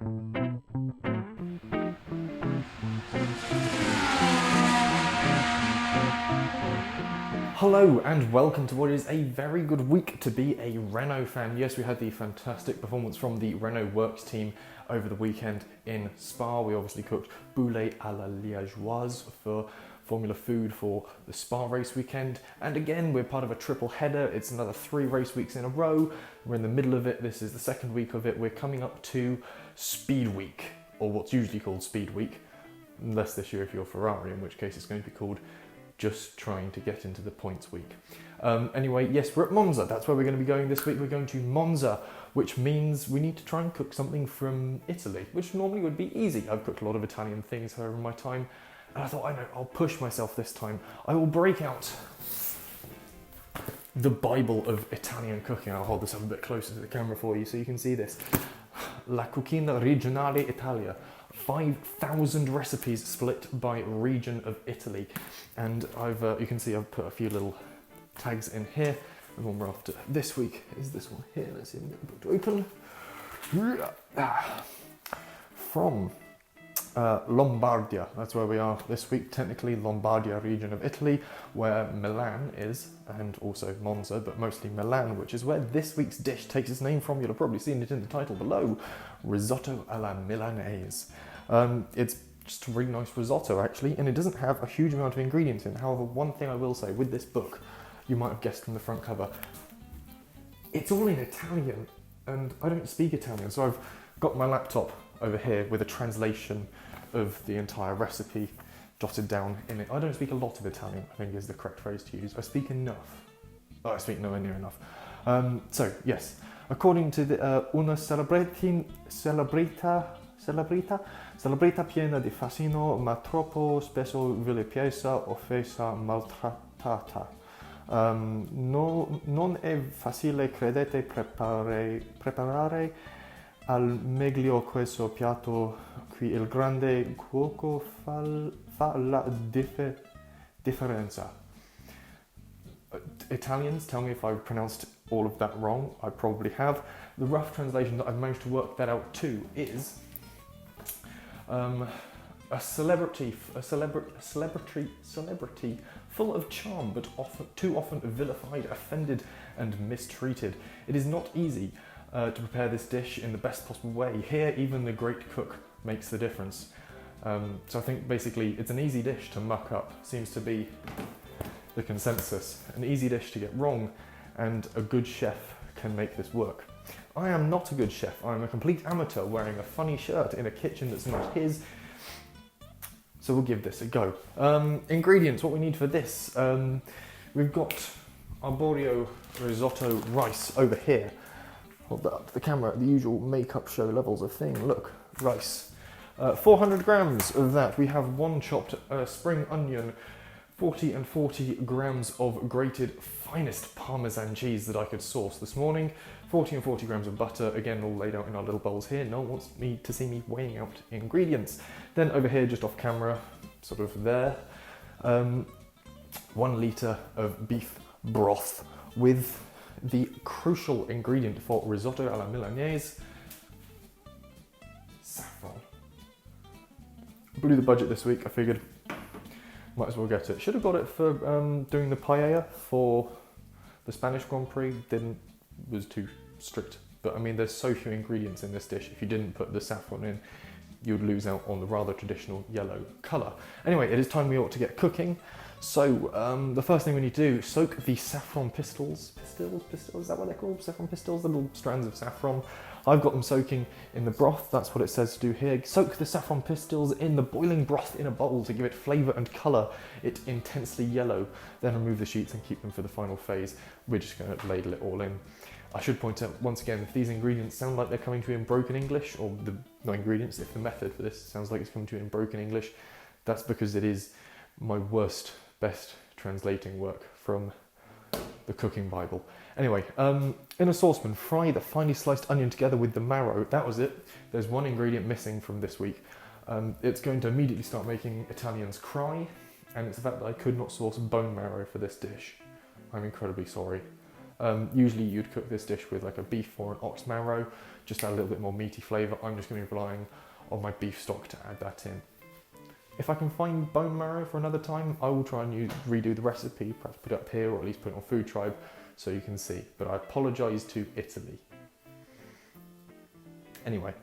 Hello and welcome to what is a very good week to be a Renault fan. Yes, we had the fantastic performance from the Renault Works team over the weekend in Spa. We obviously cooked poulet à la liégeoise for Formula Food for the Spa race weekend. And again, we're part of a triple header. It's another 3 race weeks in a row. We're in the middle of it. This is the second week of it. We're coming up to Speed Week, or what's usually called Speed Week. Unless this year if you're Ferrari, in which case it's going to be called just trying to get into the points week. Anyway, yes, we're at Monza. That's where we're going to be going this week. We're going to Monza, which means we need to try and cook something from Italy, which normally would be easy. I've cooked a lot of Italian things over my time, and I thought, I know, I'll push myself this time. I will break out the Bible of Italian cooking. I'll hold this up a bit closer to the camera for you so you can see this. La Cucina Regionale Italia. 5,000 recipes split by region of Italy, and you can see I've put a few little tags in here. And one we're after this week is this one here. Let's see if we can get the book to open. From Lombardia, that's where we are this week. Technically Lombardia region of Italy, where Milan is, and also Monza, but mostly Milan, which is where this week's dish takes its name from. You'll have probably seen it in the title below. Risotto alla Milanese. It's just a really nice risotto actually, and it doesn't have a huge amount of ingredients in. However, one thing I will say with this book, you might have guessed from the front cover, it's all in Italian, and I don't speak Italian, so I've got my laptop over here with a translation of the entire recipe jotted down in it. I don't speak a lot of Italian, I think is the correct phrase to use. I speak enough. Oh, I speak nowhere near enough. So, yes, according to the una celebrita piena di fascino, ma troppo spesso vilipesa, offesa, maltrattata. Non è facile, credete, preparare al meglio questo piatto qui. Il grande cuoco fa la differenza. Italians, tell me if I've pronounced all of that wrong. I probably have. The rough translation that I've managed to work that out to is a celebrity full of charm, but too often vilified, offended, and mistreated. It is not easy to prepare this dish in the best possible way. Here, even the great cook makes the difference. So I think basically it's an easy dish to muck up, seems to be the consensus. An easy dish to get wrong, and a good chef can make this work. I am not a good chef. I'm a complete amateur wearing a funny shirt in a kitchen that's not his. So we'll give this a go. Ingredients, what we need for this. We've got arborio risotto rice over here. Hold that up to the camera, the usual makeup show levels of thing. Look, rice. 400 grams of that. We have 1 chopped spring onion, 40 and 40 grams of grated finest Parmesan cheese that I could source this morning, 40 and 40 grams of butter, again all laid out in our little bowls here. No one wants to see me weighing out ingredients. Then over here, just off camera, sort of there, 1 litre of beef broth with the crucial ingredient for risotto alla Milanese, saffron. Blew the budget this week, I figured might as well get it. Should have got it for doing the paella for the Spanish Grand Prix. Was too strict. But I mean, there's so few ingredients in this dish. If you didn't put the saffron in, you would lose out on the rather traditional yellow colour. Anyway, it is time we ought to get cooking. So the first thing we need to do, soak the saffron pistils, is that what they're called? Saffron pistils, the little strands of saffron. I've got them soaking in the broth, that's what it says to do here. Soak the saffron pistils in the boiling broth in a bowl to give it flavour and colour it intensely yellow. Then remove the sheets and keep them for the final phase. We're just going to ladle it all in. I should point out once again, if these ingredients sound like they're coming to you in broken English, or not ingredients, if the method for this sounds like it's coming to you in broken English, that's because it is my best translating work from the cooking Bible. Anyway, in a saucepan, fry the finely sliced onion together with the marrow. That was it. There's one ingredient missing from this week. It's going to immediately start making Italians cry, and it's the fact that I could not source bone marrow for this dish. I'm incredibly sorry. Usually you'd cook this dish with like a beef or an ox marrow, just add a little bit more meaty flavour. I'm just going to be relying on my beef stock to add that in. If I can find bone marrow for another time, I will try and redo the recipe, perhaps put it up here or at least put it on Food Tribe so you can see. But I apologise to Italy. Anyway,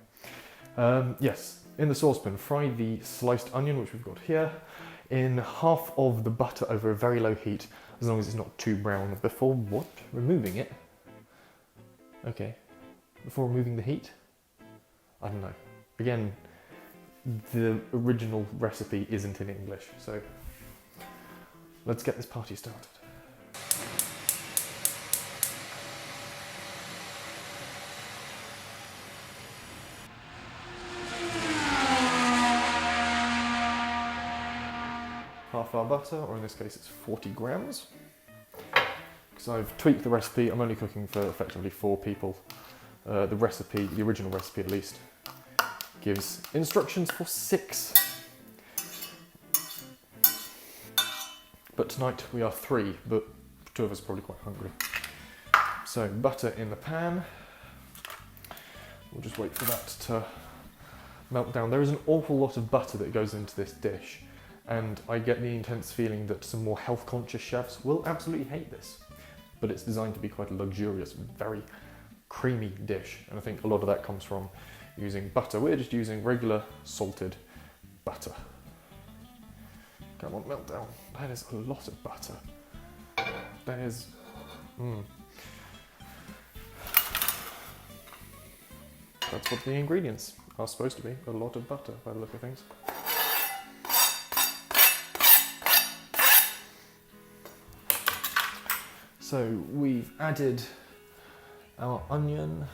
yes, in the saucepan, fry the sliced onion, which we've got here, in half of the butter over a very low heat, as long as it's not too brown. Before what? Removing it? Okay. Before removing the heat? I don't know. Again, the original recipe isn't in English, so let's get this party started. Half our butter, or in this case it's 40 grams. Because I've tweaked the recipe, I'm only cooking for effectively 4 people. The recipe, the original recipe at least, gives instructions for 6. But tonight we are 3, but 2 of us are probably quite hungry. So butter in the pan. We'll just wait for that to melt down. There is an awful lot of butter that goes into this dish, and I get the intense feeling that some more health-conscious chefs will absolutely hate this. But it's designed to be quite a luxurious, very creamy dish, and I think a lot of that comes from using butter. We're just using regular salted butter. Come on, melt down. That is a lot of butter. That is... That's what the ingredients are supposed to be, a lot of butter by the look of things. So we've added our onion.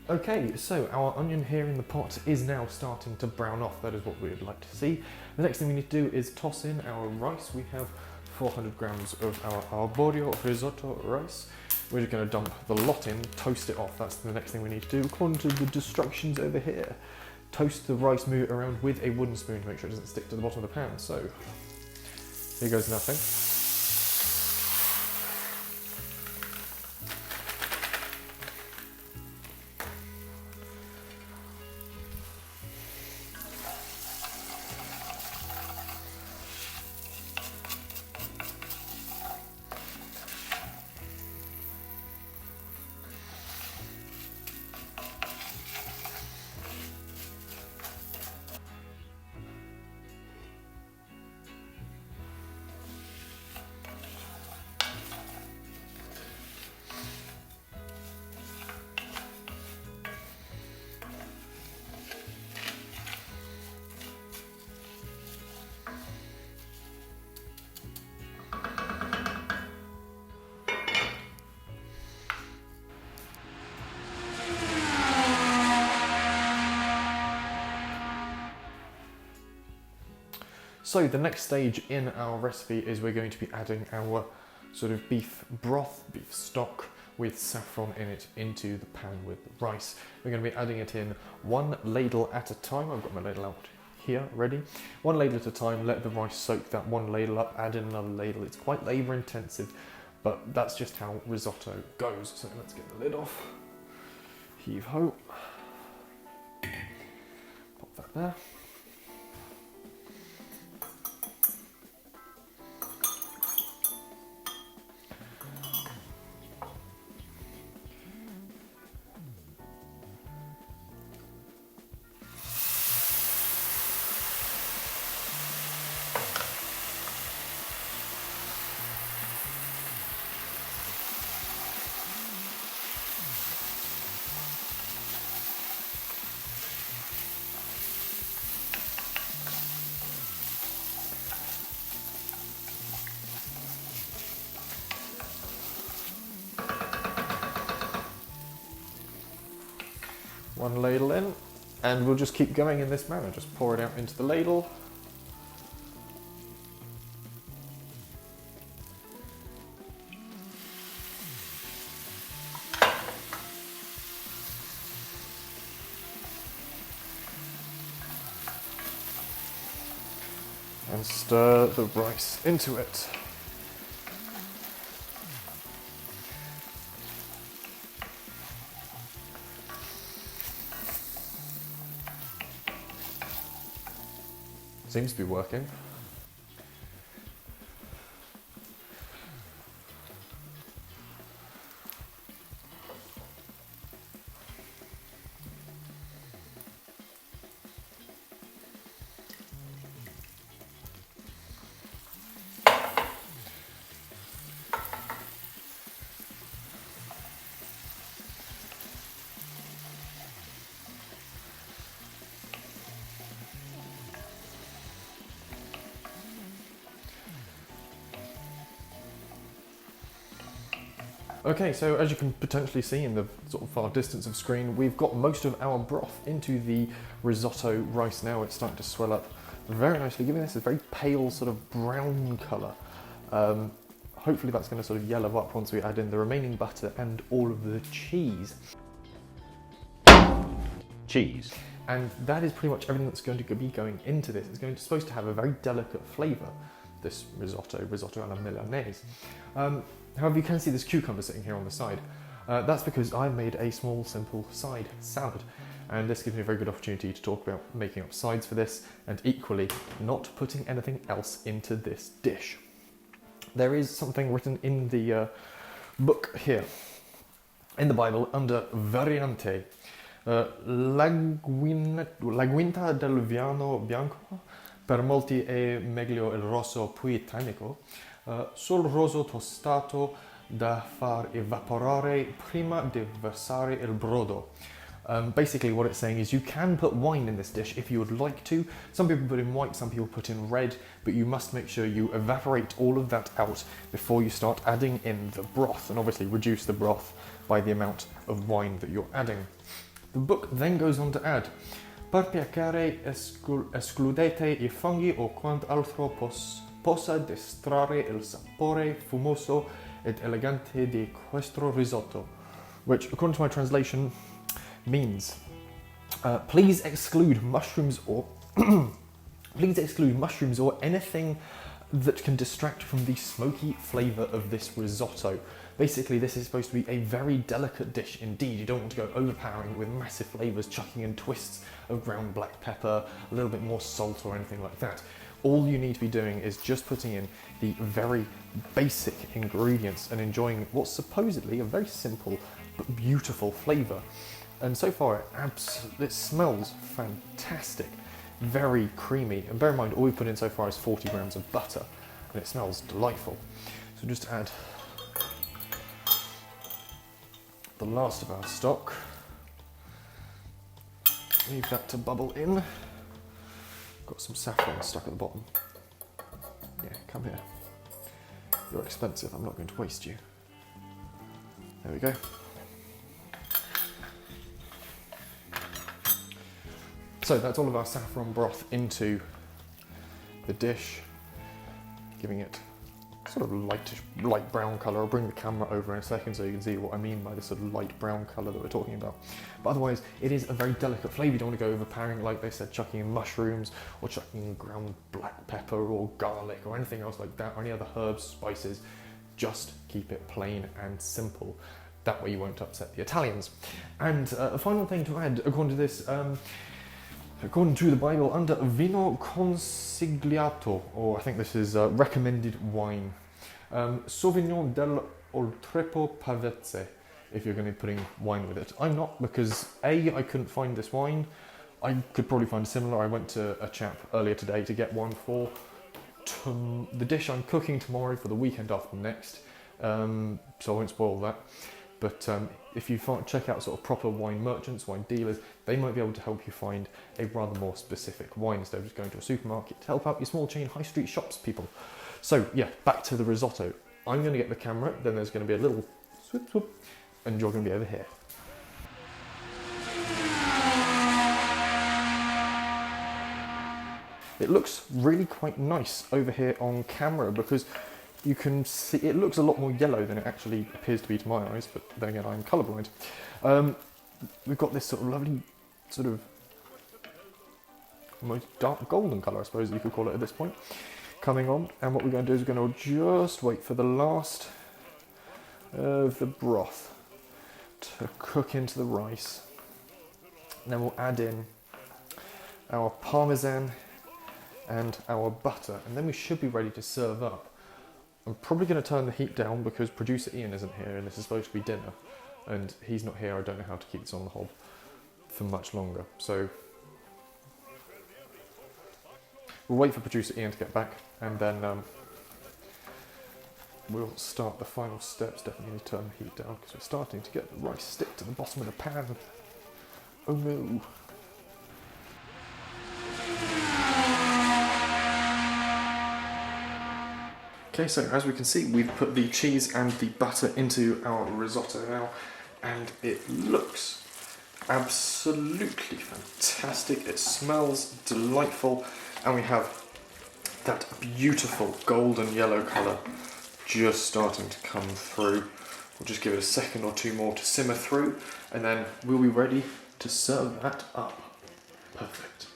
Okay, so our onion here in the pot is now starting to brown off. That is what we would like to see. The next thing we need to do is toss in our rice. We have 400 grams of our arborio risotto rice. We're just going to dump the lot in, toast it off. That's the next thing we need to do. According to the instructions over here, toast the rice, move it around with a wooden spoon to make sure it doesn't stick to the bottom of the pan. So here goes nothing. So the next stage in our recipe is we're going to be adding our sort of beef broth, beef stock with saffron in it into the pan with the rice. We're going to be adding it in 1 ladle at a time. I've got my ladle out here ready. 1 ladle at a time, let the rice soak that 1 ladle up, add in another ladle. It's quite labour intensive, but that's just how risotto goes. So let's get the lid off. Heave ho. Pop that there. One ladle in, and we'll just keep going in this manner. Just pour it out into the ladle. and stir the rice into it. Seems to be working. Okay, so as you can potentially see in the sort of far distance of screen, we've got most of our broth into the risotto rice now. It's starting to swell up very nicely, giving this a very pale sort of brown colour. Hopefully that's going to sort of yellow up once we add in the remaining butter and all of the cheese. Cheese. And that is pretty much everything that's going to be going into this. It's supposed to have a very delicate flavour, this risotto alla Milanese. However, you can see this cucumber sitting here on the side. That's because I made a small, simple side salad. And this gives me a very good opportunity to talk about making up sides for this, and equally, not putting anything else into this dish. There is something written in the book here, in the Bible, under Variante. La guinta del vino bianco, per molti è meglio il rosso puritanico, sul rosso tostato da far evaporare prima di versare il brodo. Basically what it's saying is you can put wine in this dish if you would like to. Some people put in white, some people put in red, but you must make sure you evaporate all of that out before you start adding in the broth, and obviously reduce the broth by the amount of wine that you're adding. The book then goes on to add, per piacere escludete I funghi o quant'altro possa distrarre il sapore fumoso ed elegante di questo risotto, which, according to my translation, means please exclude mushrooms or anything that can distract from the smoky flavour of this risotto. Basically, this is supposed to be a very delicate dish indeed. You don't want to go overpowering with massive flavours, chucking in twists of ground black pepper, a little bit more salt or anything like that. All you need to be doing is just putting in the very basic ingredients and enjoying what's supposedly a very simple but beautiful flavour. And so far, it smells fantastic, very creamy. And bear in mind, all we put in so far is 40 grams of butter, and it smells delightful. So just add the last of our stock. Leave that to bubble in. Got some saffron stuck at the bottom. Yeah, come here. You're expensive, I'm not going to waste you. There we go. So that's all of our saffron broth into the dish, giving it sort of light brown colour. I'll bring the camera over in a second so you can see what I mean by this sort of light brown colour that we're talking about. But otherwise, it is a very delicate flavour. You don't want to go overpowering, like they said, chucking in mushrooms or chucking in ground black pepper or garlic or anything else like that, or any other herbs, spices. Just keep it plain and simple. That way you won't upset the Italians. And a final thing to add, according to this, according to the Bible, under vino consigliato, or I think this is recommended wine, Sauvignon del Oltrepo Pavese, if you're going to be putting wine with it. I'm not, because A, I couldn't find this wine. I could probably find a similar. I went to a chap earlier today to get one for the dish I'm cooking tomorrow for the weekend after next, so I won't spoil that. But if you check out sort of proper wine merchants, wine dealers, they might be able to help you find a rather more specific wine instead of just going to a supermarket to help out your small chain high street shops people. So yeah, back to the risotto. I'm going to get the camera, then there's going to be a little swoop swoop, and you're going to be over here. It looks really quite nice over here on camera because you can see it looks a lot more yellow than it actually appears to be to my eyes, but then again, I'm colourblind. We've got this sort of lovely sort of almost dark golden colour, I suppose you could call it at this point, coming on. And what we're going to do is we're going to just wait for the last of the broth to cook into the rice. And then we'll add in our parmesan and our butter, and then we should be ready to serve up. I'm probably going to turn the heat down because producer Ian isn't here and this is supposed to be dinner, and he's not here. I don't know how to keep this on the hob for much longer, so we'll wait for producer Ian to get back, and then we'll start the final steps. Definitely need to turn the heat down because we're starting to get the rice stick to the bottom of the pan. Oh no. Okay, so as we can see, we've put the cheese and the butter into our risotto now, and it looks absolutely fantastic. It smells delightful, and we have that beautiful golden yellow colour just starting to come through. We'll just give it a second or two more to simmer through, and then we'll be ready to serve that up. Perfect.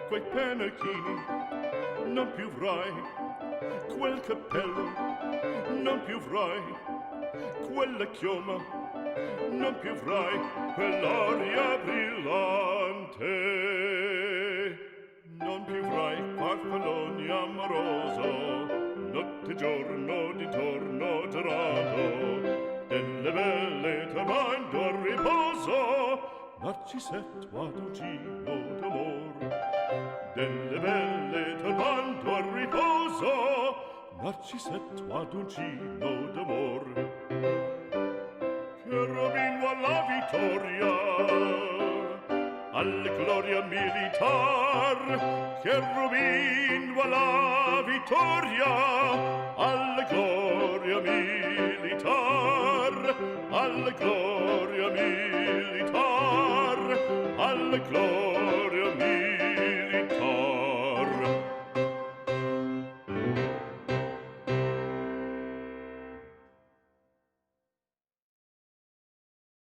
Quei pennacchini non più avrai, quel cappello non più avrai, quella chioma non più avrai, quell'aria brillante non più avrai, farfallone amoroso, notte e giorno d'intorno girato, delle belle turbando al riposo, Narcisetto adoncino d'amor, delle belle turbando al riposo, Narcisetto adoncino d'amor. Cherubino alla vittoria, alla gloria militar, cherubino alla vittoria, alla gloria militar, alla gloria militar, alla gloria